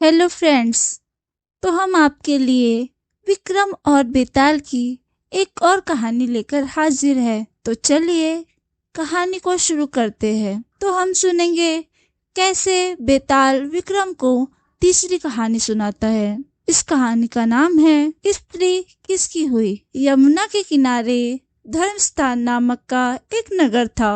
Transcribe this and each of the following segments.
Hello friends. तो हम आपके लिए विक्रम और बेताल की एक और कहानी लेकर हाजिर है। तो चलिए कहानी को शुरू करते हैं। तो हम सुनेंगे कैसे बेताल विक्रम को तीसरी कहानी सुनाता है। इस कहानी का नाम है स्त्री किसकी हुई। यमुना के किनारे धर्मस्थान नामक का एक नगर था।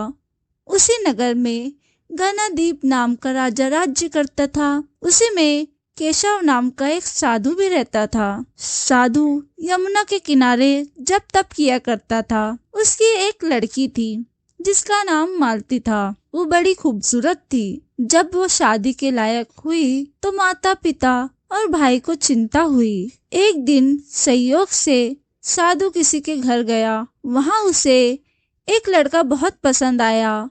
उसी नगर में गणादीप नाम का राजा राज्य करता था। उसी में केशव नाम का एक साधु भी रहता था। साधु यमुना के किनारे जप तप किया करता था। उसकी एक लड़की थी जिसका नाम मालती था। वो बड़ी खूबसूरत थी। जब वो शादी के लायक हुई तो माता पिता और भाई को चिंता हुई। एक दिन संयोग से साधु किसी के घर गया। वहां उसे एक लड़का बहुत पसंद आया।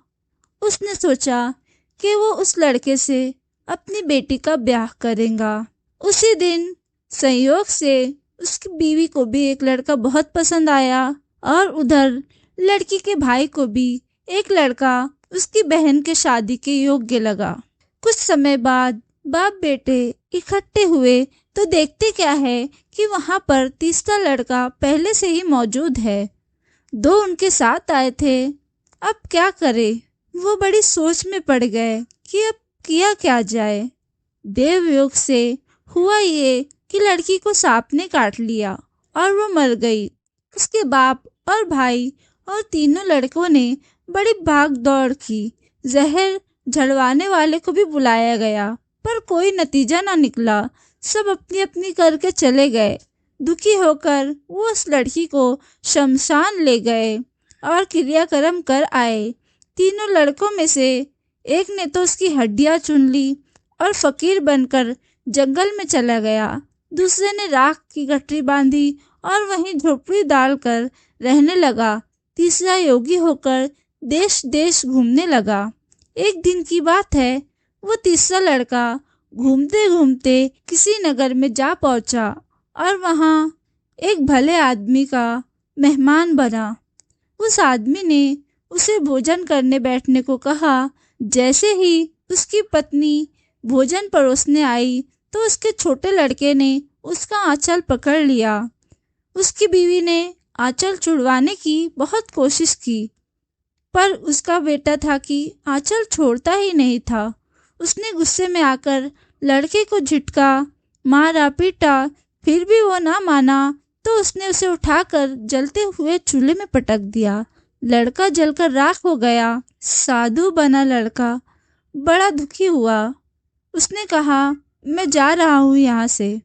उसने सोचा कि वो उस लड़के से अपनी बेटी का ब्याह करेगा। उसी दिन संयोग से उसकी बीवी को भी एक लड़का बहुत पसंद आया और उधर लड़की के भाई को भी एक लड़का उसकी बहन के शादी के योग्य लगा। कुछ समय बाद बाप बेटे इकट्ठे हुए तो देखते क्या है कि वहां पर तीसरा लड़का पहले से ही मौजूद है। दो उनके साथ आए थे। अब क्या करे। वो बड़ी सोच में पड़ गए कि अब किया क्या जाए। देवयोग से हुआ ये कि लड़की को सांप ने काट लिया और वो मर गई। उसके बाप और भाई और तीनों लड़कों ने बड़ी भाग दौड़ की। जहर झड़वाने वाले को भी बुलाया गया पर कोई नतीजा ना निकला। सब अपनी अपनी करके चले गए। दुखी होकर वो उस लड़की को शमशान ले गए और क्रियाक्रम कर आए। तीनों लड़कों में से एक ने तो उसकी हड्डियां चुन ली और फकीर बनकर जंगल में चला गया। दूसरे ने राख की गठरी बांधी और वहीं झोपड़ी डालकर रहने लगा। तीसरा योगी होकर देश देश घूमने लगा। एक दिन की बात है, वो तीसरा लड़का घूमते घूमते किसी नगर में जा पहुंचा और वहां एक भले आदमी का मेहमान बना। उस आदमी ने उसे भोजन करने बैठने को कहा। जैसे ही उसकी पत्नी भोजन परोसने आई तो उसके छोटे लड़के ने उसका आंचल पकड़ लिया। उसकी बीवी ने आंचल छुड़वाने की बहुत कोशिश की पर उसका बेटा था कि आंचल छोड़ता ही नहीं था। उसने गुस्से में आकर लड़के को झिटका, मारा, पीटा, फिर भी वो ना माना तो उसने उसे उठाकर जलते हुए चूल्हे में पटक दिया। लड़का जलकर राख हो गया। साधु बना लड़का बड़ा दुखी हुआ। उसने कहा, मैं जा रहा हूँ यहाँ से।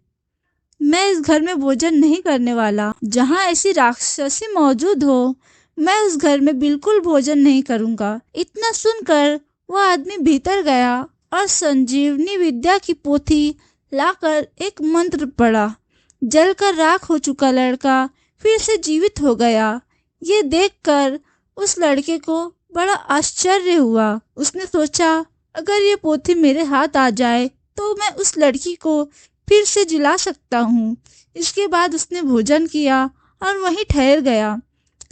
मैं इस घर में भोजन नहीं करने वाला। जहाँ ऐसी राक्षसी मौजूद हो मैं उस घर में बिल्कुल भोजन नहीं करूँगा। इतना सुनकर वह आदमी भीतर गया और संजीवनी विद्या की पोथी लाकर एक मंत्र पढ़ा। जलकर राख हो चुका लड़का फिर से जीवित हो गया। ये देखकर उस लड़के को बड़ा आश्चर्य हुआ। उसने सोचा, अगर ये पोथी मेरे हाथ आ जाए तो मैं उस लड़की को फिर से जिला सकता हूँ। इसके बाद उसने भोजन किया और वहीं ठहर गया।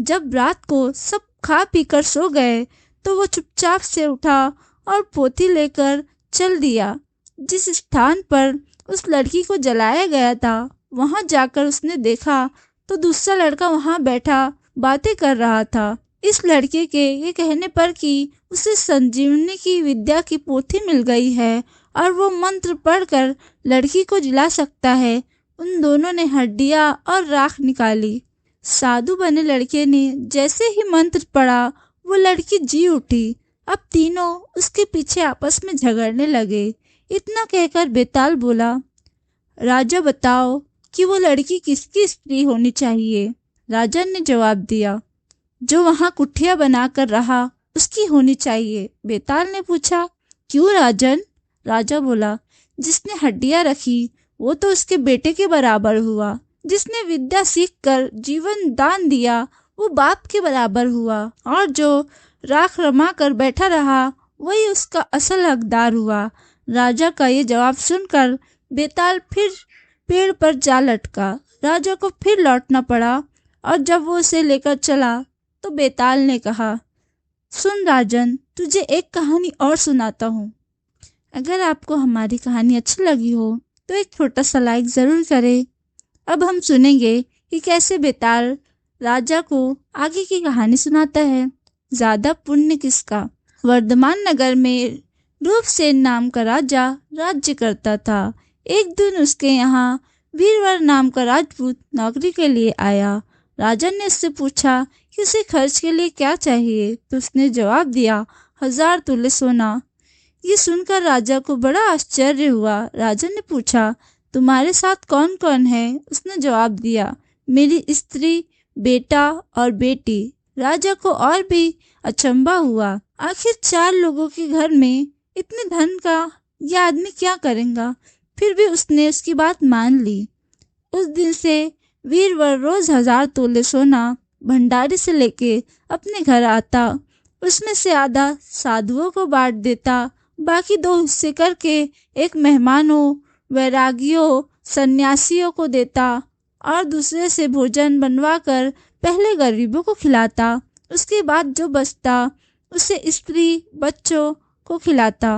जब रात को सब खा पीकर सो गए तो वो चुपचाप से उठा और पोथी लेकर चल दिया। जिस स्थान पर उस लड़की को जलाया गया था वहां जाकर उसने देखा तो दूसरा लड़का वहां बैठा बातें कर रहा था। इस लड़के के ये कहने पर कि उसे संजीवनी की विद्या की पोथी मिल गई है और वो मंत्र पढ़कर लड़की को जिला सकता है, उन दोनों ने हड्डियां और राख निकाली। साधु बने लड़के ने जैसे ही मंत्र पढ़ा वो लड़की जी उठी। अब तीनों उसके पीछे आपस में झगड़ने लगे। इतना कहकर बेताल बोला, राजा बताओ कि वो लड़की किसकी स्त्री होनी चाहिए। राजा ने जवाब दिया, जो वहां कुठिया बनाकर रहा उसकी होनी चाहिए। बेताल ने पूछा, क्यों राजन। राजा बोला, जिसने हड्डियां रखी वो तो उसके बेटे के बराबर हुआ। जिसने विद्या सीखकर जीवन दान दिया वो बाप के बराबर हुआ और जो राख रमा कर बैठा रहा वही उसका असल हकदार हुआ। राजा का ये जवाब सुनकर बेताल फिर पेड़ पर जा लटका। राजा को फिर लौटना पड़ा और जब वो उसे लेकर चला तो बेताल ने कहा, सुन राजन, तुझे एक कहानी और सुनाता हूँ। अगर आपको हमारी कहानी अच्छी लगी हो तो एक छोटा सा लाइक ज़रूर करें। अब हम सुनेंगे कि कैसे बेताल राजा को आगे की कहानी सुनाता है। ज़्यादा पुण्य किसका। वर्धमान नगर में रूपसेन नाम का राजा राज्य करता था। एक दिन उसके यहाँ वीरवर नाम का राजपूत नौकरी के लिए आया। राजा ने उससे पूछा कि उसे खर्च के लिए क्या चाहिए, तो उसने जवाब दिया 1000 तोले सोना। ये सुनकर राजा को बड़ा आश्चर्य हुआ। राजा ने पूछा तुम्हारे साथ कौन कौन है। उसने जवाब दिया मेरी स्त्री, बेटा और बेटी। राजा को और भी अचंभा हुआ। आखिर 4 लोगों के घर में इतने धन का यह आदमी क्या करेगा। फिर भी उसने उसकी बात मान ली। उस दिन से वीरवर रोज 1000 तोले सोना भंडारी से लेके अपने घर आता। उसमें से आधा साधुओं को बांट देता, बाकी 2 हिस्से करके एक मेहमानों, वैरागियों, सन्यासियों को देता और दूसरे से भोजन बनवा कर पहले गरीबों को खिलाता। उसके बाद जो बचता उसे स्त्री बच्चों को खिलाता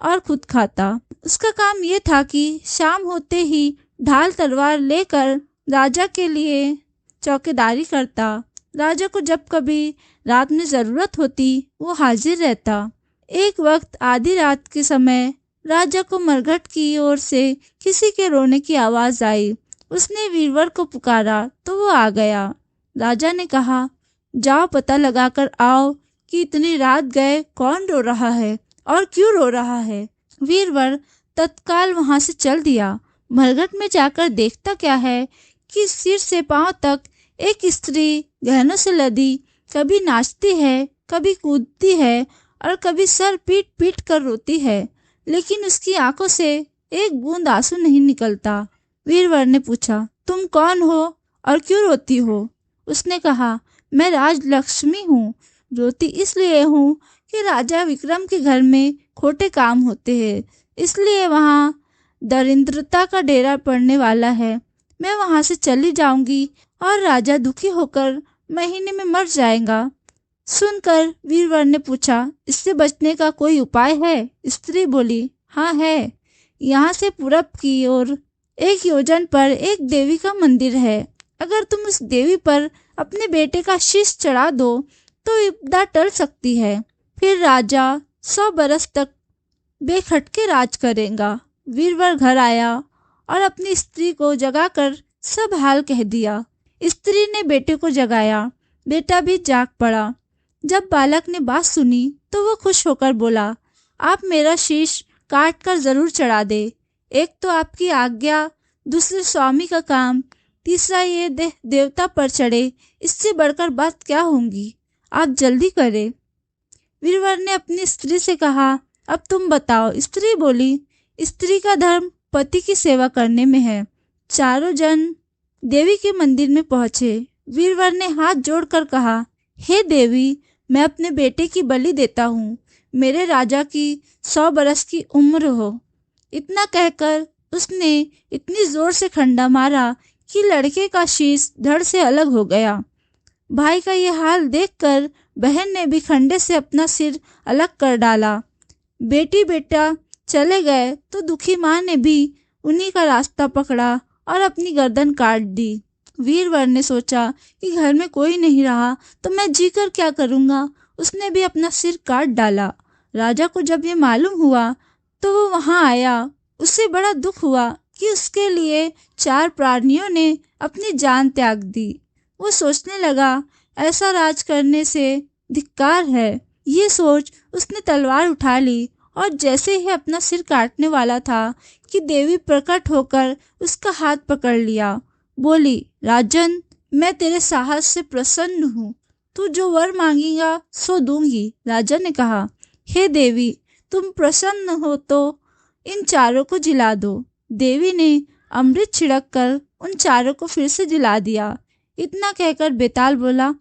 और खुद खाता। उसका काम ये था कि शाम होते ही ढाल तलवार लेकर राजा के लिए चौकीदारी करता। राजा को जब कभी रात में ज़रूरत होती वो हाजिर रहता। एक वक्त आधी रात के समय राजा को मरघट की ओर से किसी के रोने की आवाज़ आई। उसने वीरवर को पुकारा तो वो आ गया। राजा ने कहा जाओ पता लगाकर आओ कि इतनी रात गए कौन रो रहा है और क्यों रो रहा है। वीरवर तत्काल वहां से चल दिया। मरघट में जाकर देखता क्या है कि सिर से पांव तक एक स्त्री गहनों से लदी कभी नाचती है, कभी कूदती है और कभी सर पीट पीट कर रोती है, लेकिन उसकी आंखों से एक बूंद आंसू नहीं निकलता। वीरवर ने पूछा तुम कौन हो और क्यों रोती हो। उसने कहा मैं राजलक्ष्मी हूँ। रोती इसलिए हूँ कि राजा विक्रम के घर में खोटे काम होते हैं, इसलिए वहाँ दरिद्रता का डेरा पड़ने वाला है। मैं वहाँ से चली जाऊंगी और राजा दुखी होकर महीने में मर जाएगा। सुनकर वीरवर ने पूछा इससे बचने का कोई उपाय है। स्त्री बोली हाँ है। यहाँ से पूरब की ओर 1 योजन पर एक देवी का मंदिर है। अगर तुम उस देवी पर अपने बेटे का शीश चढ़ा दो तो विपदा टल सकती है। फिर राजा 100 बरस तक बेखटके राज करेगा। वीरवर घर आया और अपनी स्त्री को जगाकर सब हाल कह दिया। स्त्री ने बेटे को जगाया। बेटा भी जाग पड़ा। जब बालक ने बात सुनी तो वो खुश होकर बोला आप मेरा शीश काट कर जरूर चढ़ा दे। एक तो आपकी आज्ञा, दूसरे स्वामी का काम, तीसरा ये देह देवता पर चढ़े, इससे बढ़कर बात क्या होंगी। आप जल्दी करें। वीरवर ने अपनी स्त्री से कहा अब तुम बताओ। स्त्री बोली स्त्री का धर्म पति की सेवा करने में है। चारों जन देवी के मंदिर में पहुंचे। वीरवर ने हाथ जोड़कर कहा हे देवी, मैं अपने बेटे की बलि देता हूँ। मेरे राजा की 100 बरस की उम्र हो। इतना कहकर उसने इतनी जोर से खंडा मारा कि लड़के का शीश धड़ से अलग हो गया। भाई का ये हाल देखकर बहन ने भी खंडे से अपना सिर अलग कर डाला। बेटी बेटा चले गए तो दुखी माँ ने भी उन्हीं का रास्ता पकड़ा और अपनी गर्दन काट दी। वीरवर ने सोचा कि घर में कोई नहीं रहा तो मैं जीकर क्या करूँगा। उसने भी अपना सिर काट डाला। राजा को जब ये मालूम हुआ तो वो वहाँ आया। उसे बड़ा दुख हुआ कि उसके लिए 4 प्राणियों ने अपनी जान त्याग दी। वो सोचने लगा ऐसा राज करने से धिक्कार है। ये सोच उसने तलवार उठा ली और जैसे ही अपना सिर काटने वाला था कि देवी प्रकट होकर उसका हाथ पकड़ लिया। बोली राजन, मैं तेरे साहस से प्रसन्न हूँ। तू जो वर मांगेगा सो दूंगी। राजा ने कहा हे देवी, तुम प्रसन्न हो तो इन 4 को जिला दो। देवी ने अमृत छिड़क कर उन 4 को फिर से जिला दिया। इतना कहकर बेताल बोला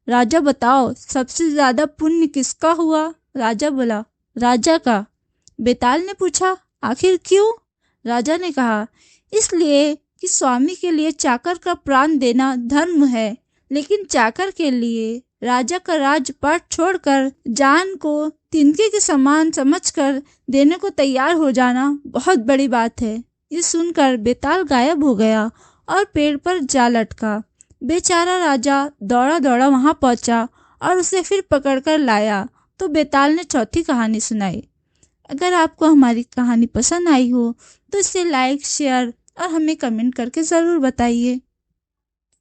राजा बताओ सबसे ज्यादा पुण्य किसका हुआ। राजा बोला राजा का। बेताल ने पूछा आखिर क्यों। राजा ने कहा इसलिए कि स्वामी के लिए चाकर का प्राण देना धर्म है, लेकिन चाकर के लिए राजा का राजपाट छोड़कर जान को तिनके के समान समझकर देने को तैयार हो जाना बहुत बड़ी बात है। ये सुनकर बेताल गायब हो गया और पेड़ पर जा लटका। बेचारा राजा दौड़ा दौड़ा वहां पहुंचा और उसे फिर पकड़कर लाया तो बेताल ने चौथी कहानी सुनाई। अगर आपको हमारी कहानी पसंद आई हो तो इसे लाइक, शेयर और हमें कमेंट करके ज़रूर बताइए।